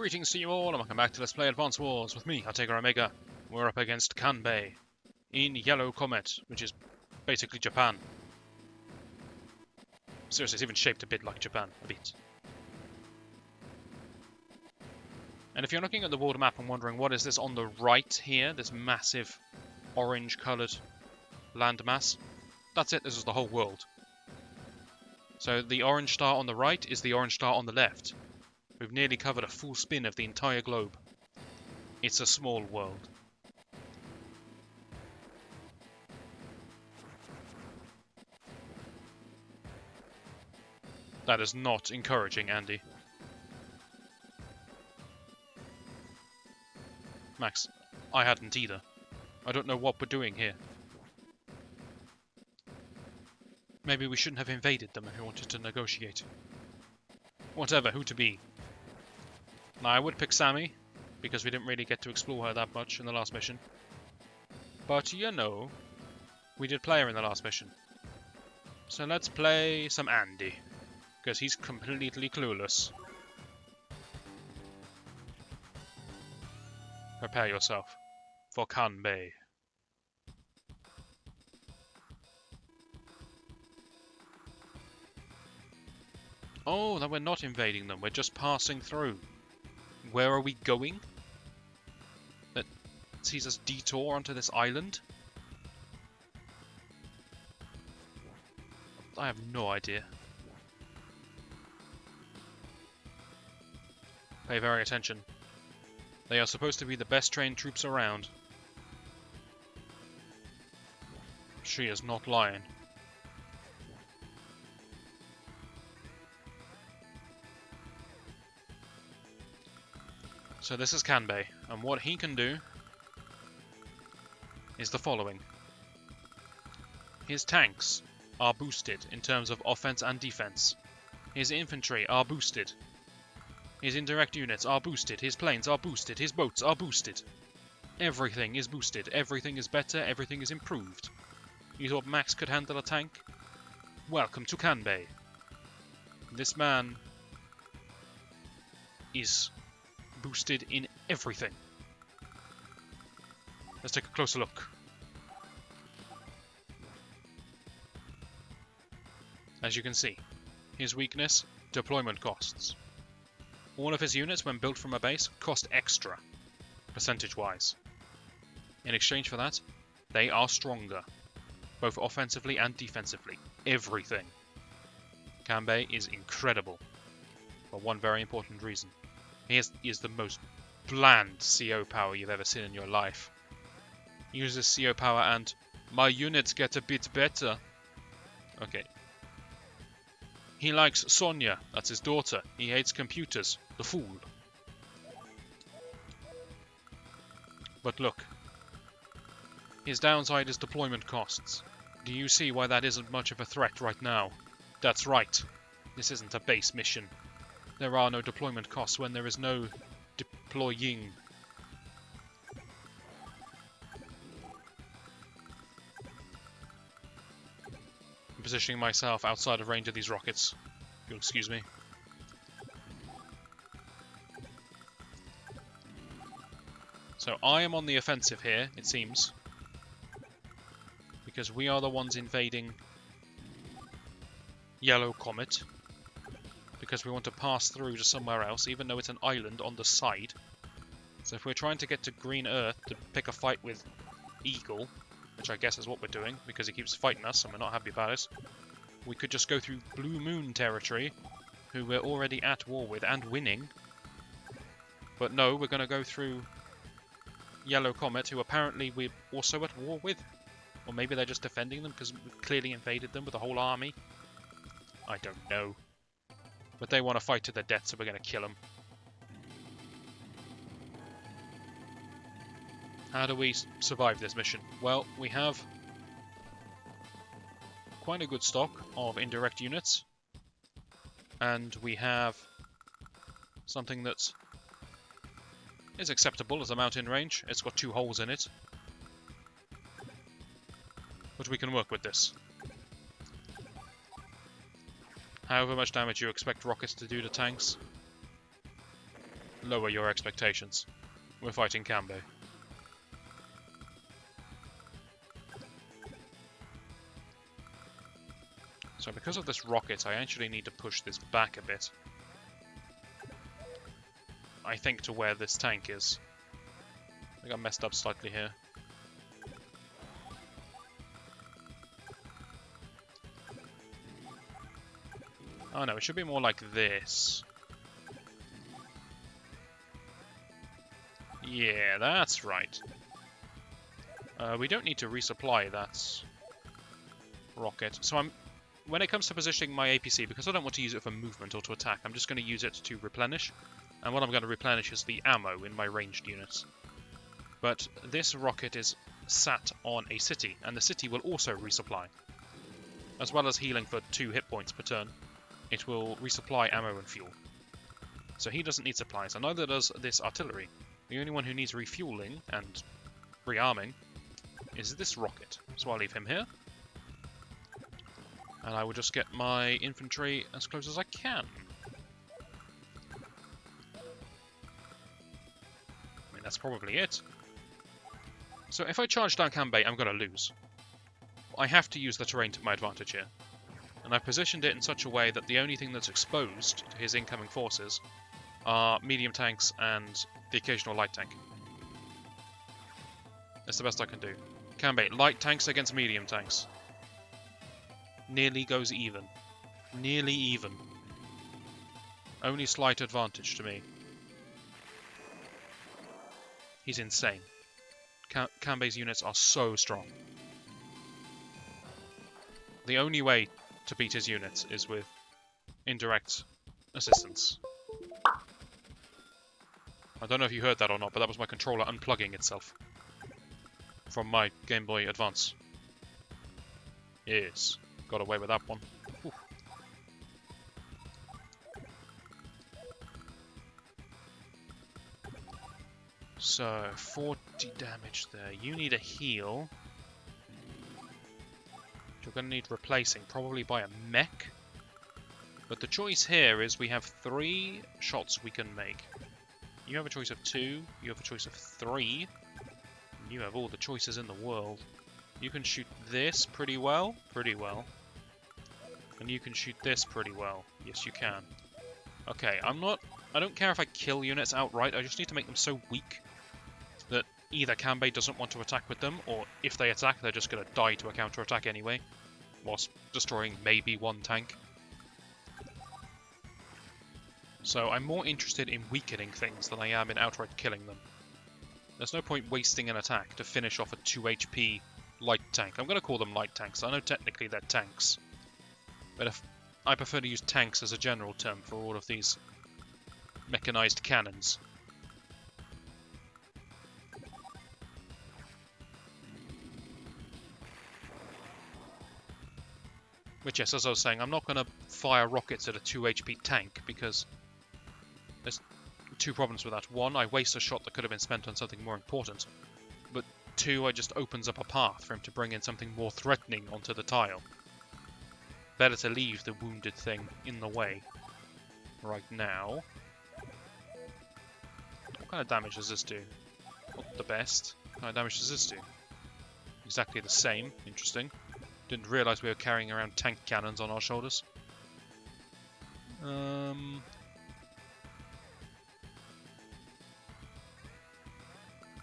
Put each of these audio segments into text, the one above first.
Greetings to you all, and welcome back to Let's Play Advance Wars with me, Atega Omega. We're up against Kanbei in Yellow Comet, which is basically Japan. Seriously, it's even shaped a bit like Japan, a bit. And if you're looking at the world map and wondering what is this on the right here, this massive orange-coloured landmass, that's it, this is the whole world. So the orange star on the right is the orange star on the left. We've nearly covered a full spin of the entire globe. It's a small world. That is not encouraging, Andy. Max, I hadn't either. I don't know what we're doing here. Maybe we shouldn't have invaded them if we wanted to negotiate. Whatever, who to be? Now, I would pick Sammy, because we didn't really get to explore her that much in the last mission. But, you know, we did play her in the last mission. So let's play some Andy, because he's completely clueless. Prepare yourself for Kanbei. Oh, no, we're not invading them, we're just passing through. Where are we going? That sees us detour onto this island? I have no idea. Pay very attention. They are supposed to be the best trained troops around. She is not lying. So this is Kanbei, and what he can do is the following. His tanks are boosted in terms of offense and defense. His infantry are boosted. His indirect units are boosted. His planes are boosted. His boats are boosted. Everything is boosted. Everything is better. Everything is improved. You thought Max could handle a tank? Welcome to Kanbei. This man is boosted in everything. Let's take a closer look. As you can see, his weakness, deployment costs. All of his units, when built from a base, cost extra, percentage-wise. In exchange for that, they are stronger, both offensively and defensively. Everything. Kanbei is incredible, for one very important reason. He is the most bland CO power you've ever seen in your life. He uses CO power and my units get a bit better. Okay. He likes Sonia, that's his daughter. He hates computers, the fool. But look. His downside is deployment costs. Do you see why that isn't much of a threat right now? That's right. This isn't a base mission. There are no deployment costs when there is no deploying. I'm positioning myself outside of range of these rockets, if you'll excuse me. So I am on the offensive here, it seems. Because we are the ones invading Yellow Comet. Because we want to pass through to somewhere else, even though it's an island on the side. So if we're trying to get to Green Earth to pick a fight with Eagle, which I guess is what we're doing, because he keeps fighting us and we're not happy about it, we could just go through Blue Moon territory, who we're already at war with and winning. But no, we're going to go through Yellow Comet, who apparently we're also at war with. Or maybe they're just defending them because we clearly invaded them with a whole army. I don't know. But they want to fight to the death, so we're going to kill them. How do we survive this mission? Well, we have quite a good stock of indirect units. And we have something that is acceptable as a mountain range. It's got 2 holes in it. But we can work with this. However much damage you expect rockets to do to tanks, lower your expectations. We're fighting Kanbei. So because of this rocket, I actually need to push this back a bit. I think to where this tank is. I got messed up slightly here. Oh no, it should be more like this. Yeah, that's right. We don't need to resupply that rocket. So when it comes to positioning my APC, because I don't want to use it for movement or to attack, I'm just going to use it to replenish. And what I'm going to replenish is the ammo in my ranged units. But this rocket is sat on a city, and the city will also resupply. As well as healing for 2 hit points per turn, it will resupply ammo and fuel. So he doesn't need supplies, and neither does this artillery. The only one who needs refueling and rearming is this rocket. So I'll leave him here. And I will just get my infantry as close as I can. I mean, that's probably it. So if I charge down Kanbei, I'm going to lose. I have to use the terrain to my advantage here. And I've positioned it in such a way that the only thing that's exposed to his incoming forces are medium tanks and the occasional light tank. That's the best I can do. Kanbei, light tanks against medium tanks. Nearly goes even. Nearly even. Only slight advantage to me. He's insane. Kanbei's units are so strong. The only way to beat his units is with indirect assistance. I don't know if you heard that or not, but that was my controller unplugging itself from my Game Boy Advance. Yes, got away with that one. Whew. So, 40 damage there. You need a heal. You're going to need replacing, probably by a mech. But the choice here is we have 3 shots we can make. You have a choice of 2, you have a choice of 3, and you have all the choices in the world. You can shoot this pretty well, and you can shoot this pretty well. Yes, you can. Okay, I don't care if I kill units outright, I just need to make them so weak that either Kanbei doesn't want to attack with them, or if they attack, they're just going to die to a counter-attack anyway, whilst destroying maybe 1 tank. So I'm more interested in weakening things than I am in outright killing them. There's no point wasting an attack to finish off a 2 HP light tank. I'm going to call them light tanks. I know technically they're tanks, but if I prefer to use tanks as a general term for all of these mechanized cannons. Which, yes, as I was saying, I'm not going to fire rockets at a 2 HP tank, because there's 2 problems with that. 1, I waste a shot that could have been spent on something more important. But 2, it just opens up a path for him to bring in something more threatening onto the tile. Better to leave the wounded thing in the way right now. What kind of damage does this do? Not the best. What kind of damage does this do? Exactly the same. Interesting. Didn't realise we were carrying around tank cannons on our shoulders.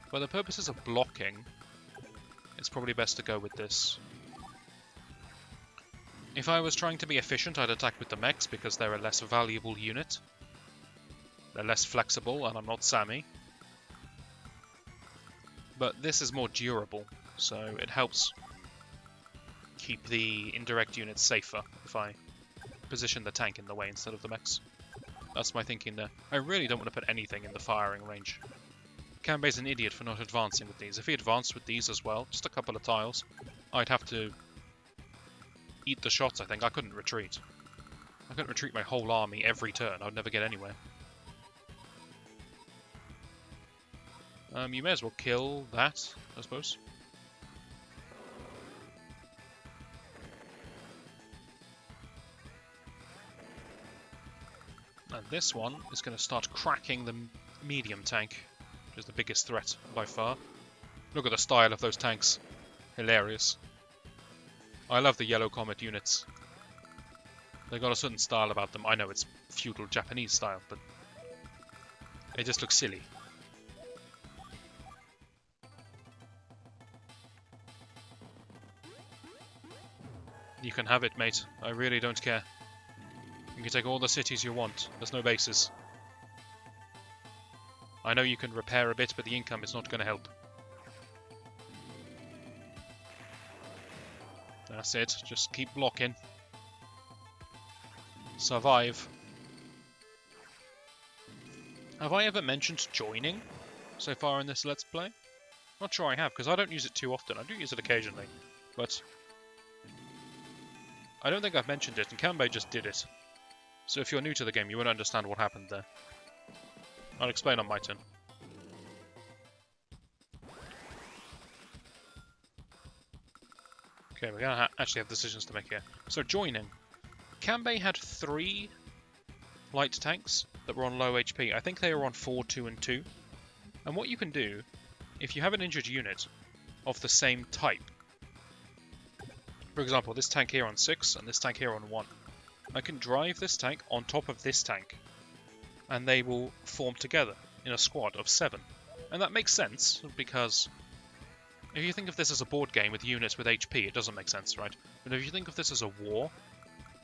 For the purposes of blocking, it's probably best to go with this. If I was trying to be efficient, I'd attack with the mechs because they're a less valuable unit. They're less flexible, and I'm not Sammy. But this is more durable, so it helps keep the indirect units safer if I position the tank in the way instead of the mechs. That's my thinking there. I really don't want to put anything in the firing range. Kanbei's an idiot for not advancing with these. If he advanced with these as well, just a couple of tiles, I'd have to eat the shots, I think. I couldn't retreat. I couldn't retreat my whole army every turn. I'd never get anywhere. You may as well kill that, I suppose. And this one is going to start cracking medium tank, which is the biggest threat by far. Look at the style of those tanks. Hilarious. I love the Yellow Comet units. They've got a certain style about them. I know it's feudal Japanese style, but they just look silly. You can have it, mate. I really don't care. You can take all the cities you want. There's no bases. I know you can repair a bit, but the income is not going to help. That's it. Just keep blocking. Survive. Have I ever mentioned joining so far in this Let's Play? Not sure I have, because I don't use it too often. I do use it occasionally, but I don't think I've mentioned it, and Kanbei just did it. So if you're new to the game, you won't understand what happened there. I'll explain on my turn. Okay, we're gonna actually have decisions to make here. So joining. Kanbei had 3 light tanks that were on low HP. I think they were on 4, 2, and 2. And what you can do, if you have an injured unit of the same type, for example, this tank here on 6 and this tank here on 1, I can drive this tank on top of this tank, and they will form together in a squad of 7. And that makes sense, because if you think of this as a board game with units with HP, it doesn't make sense, right? But if you think of this as a war,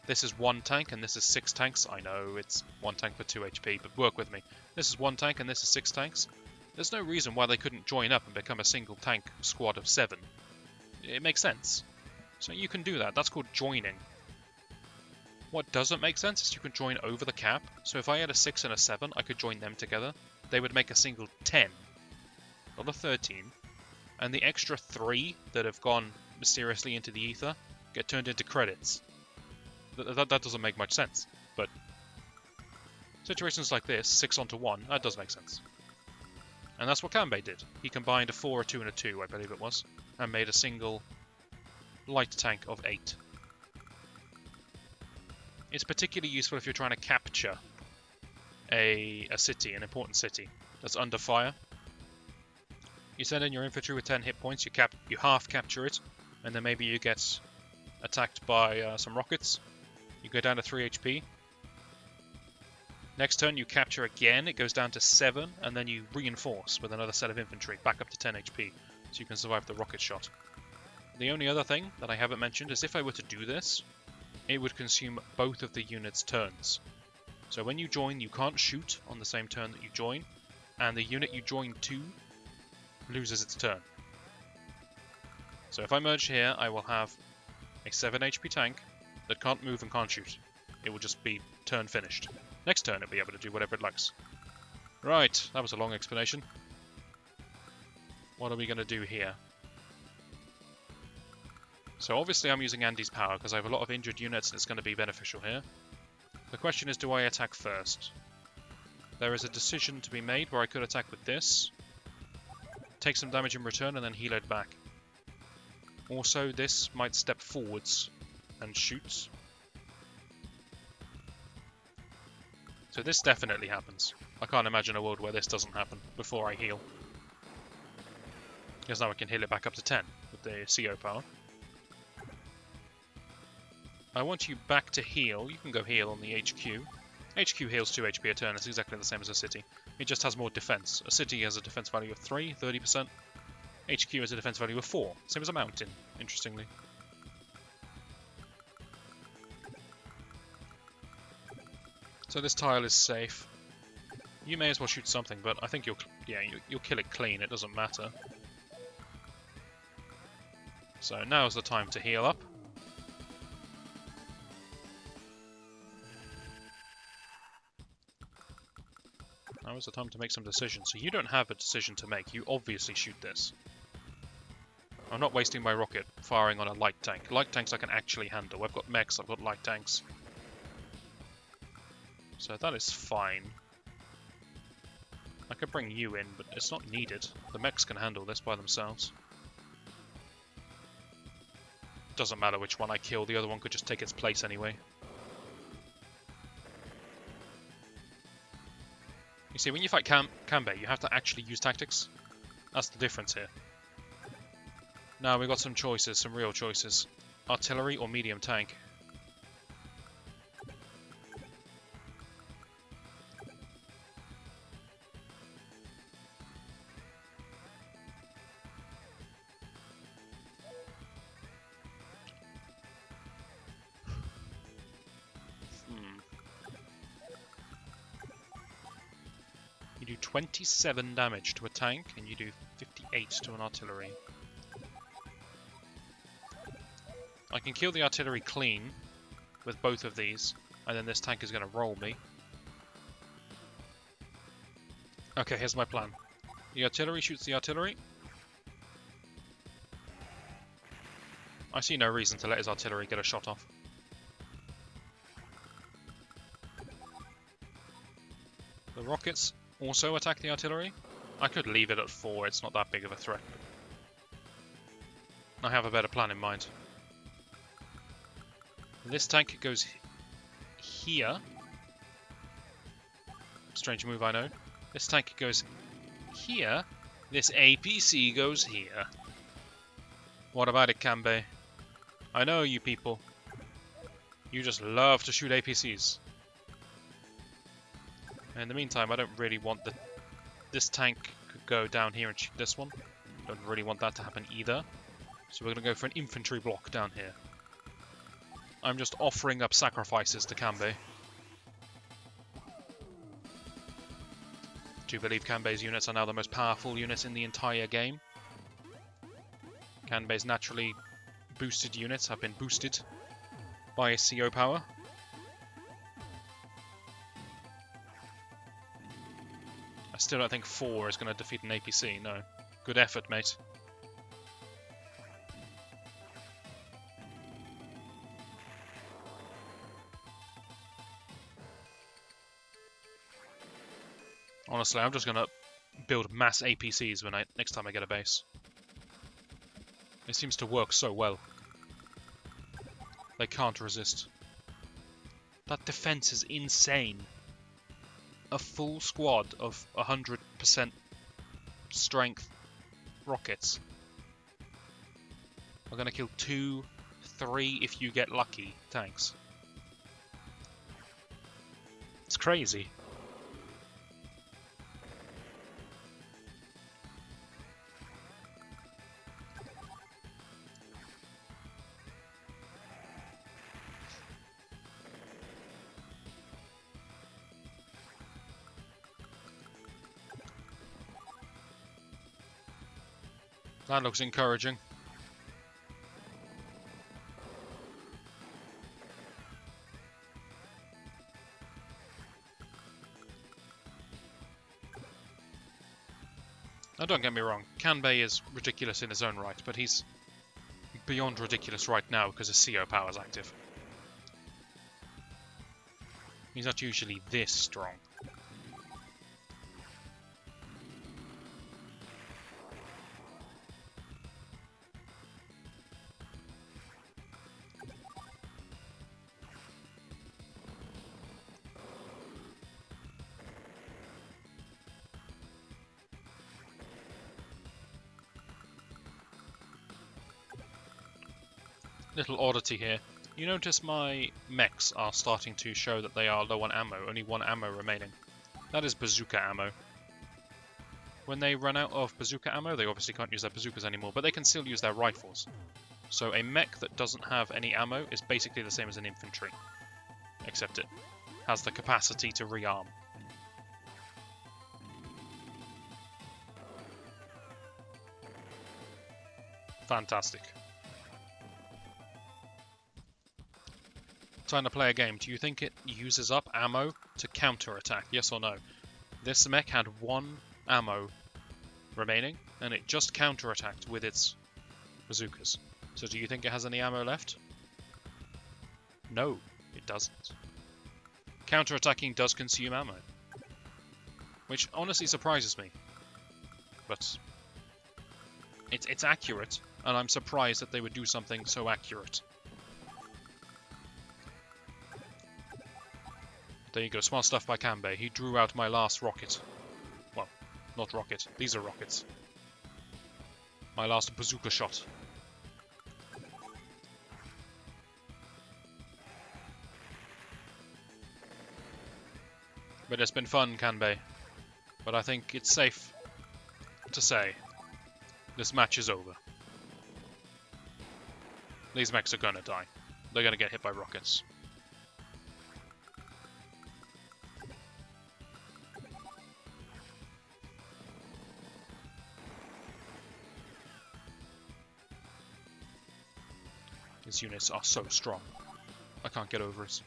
this is 1 tank and this is 6 tanks. I know it's 1 tank for 2 HP, but work with me. This is 1 tank and this is 6 tanks. There's no reason why they couldn't join up and become a single tank squad of 7. It makes sense. So you can do that. That's called joining. What doesn't make sense is you can join over the cap. So if I had a 6 and a 7, I could join them together. They would make a single 10, not a 13. And the extra 3 that have gone mysteriously into the ether get turned into credits. That doesn't make much sense, but situations like this, 6 onto 1, that does make sense. And that's what Kanbei did. He combined a 4, a 2, and a 2, I believe it was, and made a single light tank of 8. It's particularly useful if you're trying to capture a city, an important city, that's under fire. You send in your infantry with 10 hit points, you half capture it, and then maybe you get attacked by some rockets. You go down to 3 HP. Next turn you capture again, it goes down to 7, and then you reinforce with another set of infantry, back up to 10 HP, so you can survive the rocket shot. The only other thing that I haven't mentioned is if I were to do this, it would consume both of the unit's turns. So when you join, you can't shoot on the same turn that you join, and the unit you join to loses its turn. So if I merge here, I will have a 7 HP tank that can't move and can't shoot. It will just be turn finished. Next turn it'll be able to do whatever it likes. Right, that was a long explanation. What are we going to do here? So obviously I'm using Andy's power because I have a lot of injured units and it's going to be beneficial here. The question is, do I attack first? There is a decision to be made where I could attack with this, take some damage in return and then heal it back. Also, this might step forwards and shoot. So this definitely happens. I can't imagine a world where this doesn't happen before I heal. Because now I can heal it back up to 10 with the CO power. I want you back to heal. You can go heal on the HQ. HQ heals 2 HP a turn. It's exactly the same as a city. It just has more defense. A city has a defense value of 3, 30%. HQ has a defense value of 4. Same as a mountain, interestingly. So this tile is safe. You may as well shoot something, but I think you'll kill it clean. It doesn't matter. So now's the time to heal up. Now is the time to make some decisions. So you don't have a decision to make. You obviously shoot this. I'm not wasting my rocket firing on a light tank. Light tanks I can actually handle. I've got mechs, I've got light tanks. So that is fine. I could bring you in, but it's not needed. The mechs can handle this by themselves. Doesn't matter which one I kill, the other one could just take its place anyway. You see, when you fight Kanbei, you have to actually use tactics. That's the difference here. Now we've got some choices, some real choices. Artillery or medium tank. You do 27 damage to a tank, and you do 58 to an artillery. I can kill the artillery clean with both of these, and then this tank is going to roll me. Okay, here's my plan. The artillery shoots the artillery. I see no reason to let his artillery get a shot off. The rockets also attack the artillery. I could leave it at 4, it's not that big of a threat. I have a better plan in mind. This tank goes here. Strange move, I know. This tank goes here. This APC goes here. What about it, Kanbei? I know you people. You just love to shoot APCs. In the meantime, I don't really want this tank could go down here and shoot this one. Don't really want that to happen either. So we're going to go for an infantry block down here. I'm just offering up sacrifices to Kanbei. Do you believe Kanbei's units are now the most powerful units in the entire game? Kanbei's naturally boosted units have been boosted by his CO power. I still don't think 4 is going to defeat an APC, no. Good effort, mate. Honestly, I'm just going to build mass APCs next time I get a base. It seems to work so well. They can't resist. That defense is insane. A full squad of 100% strength rockets are going to kill 2, 3 if you get lucky tanks. It's crazy. That looks encouraging. Now don't get me wrong, Kanbei is ridiculous in his own right, but he's beyond ridiculous right now because his CO power is active. He's not usually this strong. Little oddity here. You notice my mechs are starting to show that they are low on ammo, only 1 ammo remaining. That is bazooka ammo. When they run out of bazooka ammo, they obviously can't use their bazookas anymore, but they can still use their rifles. So a mech that doesn't have any ammo is basically the same as an infantry, except it has the capacity to rearm. Fantastic. Time to play a game. Do you think it uses up ammo to counter-attack? Yes or no? This mech had 1 ammo remaining, and it just counter-attacked with its bazookas. So do you think it has any ammo left? No, it doesn't. Counter-attacking does consume ammo, which honestly surprises me. But it's accurate, and I'm surprised that they would do something so accurate. There you go, smart stuff by Kanbei. He drew out my last rocket. Well, not rocket. These are rockets. My last bazooka shot. But it's been fun, Kanbei. But I think it's safe to say this match is over. These mechs are gonna die. They're gonna get hit by rockets. These units are so strong. I can't get over it.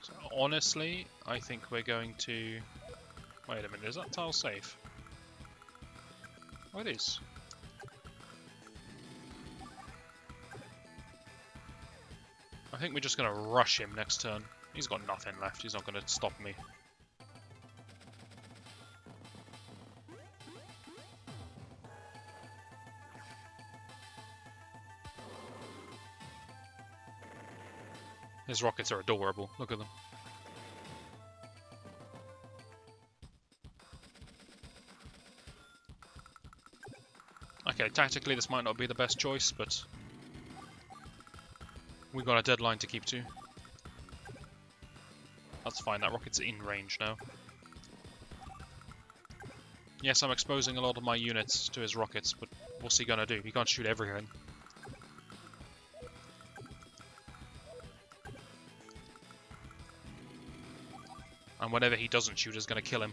So honestly, I think we're going to... Wait a minute, is that tile safe? Oh, it is. I think we're just going to rush him next turn. He's got nothing left. He's not going to stop me. His rockets are adorable. Look at them. Okay, tactically this might not be the best choice, but we've got a deadline to keep to. That's fine, that rocket's in range now. Yes, I'm exposing a lot of my units to his rockets, but what's he gonna do? He can't shoot everything. And whatever he doesn't shoot is gonna kill him.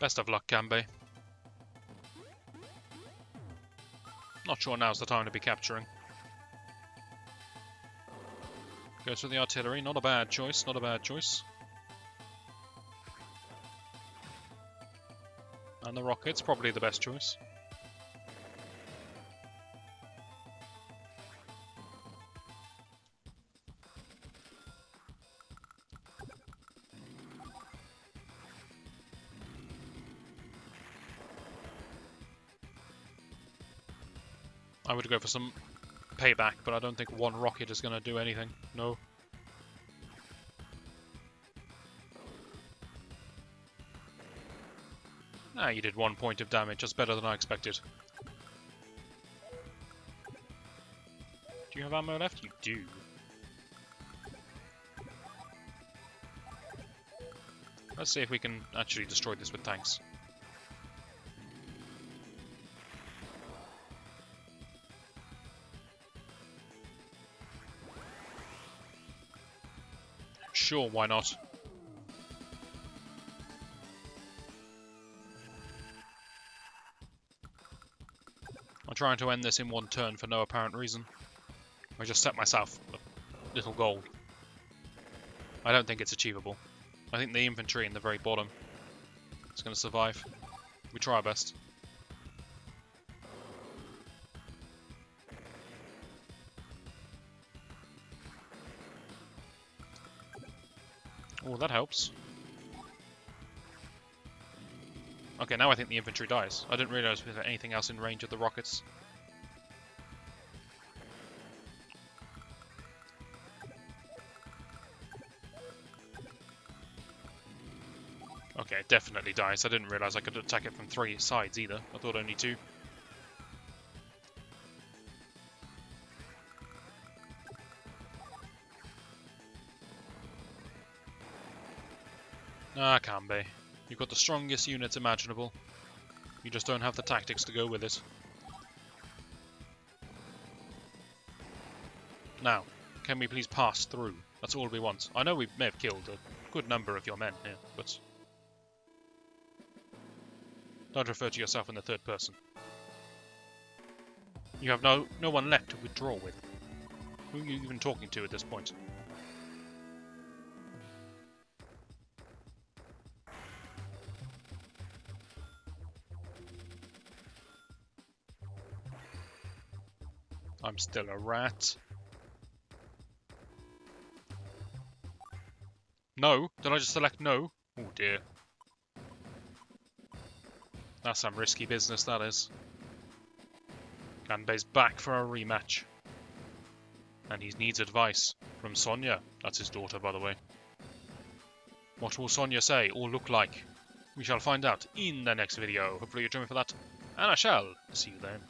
Best of luck, Kanbei. Not sure now's the time to be capturing. Goes for the artillery, not a bad choice, not a bad choice. And the rockets, probably the best choice. I would go for some payback, but I don't think one rocket is going to do anything. No. Ah, you did 1 point of damage. That's better than I expected. Do you have ammo left? You do. Let's see if we can actually destroy this with tanks. Sure, why not? I'm trying to end this in one turn for no apparent reason. I just set myself a little goal. I don't think it's achievable. I think the infantry in the very bottom is going to survive. We try our best. Oh, that helps. Okay, now I think the infantry dies. I didn't realise we had anything else in range of the rockets. Okay, it definitely dies. I didn't realise I could attack it from 3 sides either. I thought only 2. Ah, Kanbei. You've got the strongest units imaginable. You just don't have the tactics to go with it. Now, can we please pass through? That's all we want. I know we may have killed a good number of your men here, but... don't refer to yourself in the third person. You have no one left to withdraw with. Who are you even talking to at this point? I'm still a rat. No? Did I just select no? Oh dear. That's some risky business, that is. Ganbei's back for a rematch. And he needs advice from Sonia. That's his daughter, by the way. What will Sonia say or look like? We shall find out in the next video. Hopefully you join me for that. And I shall see you then.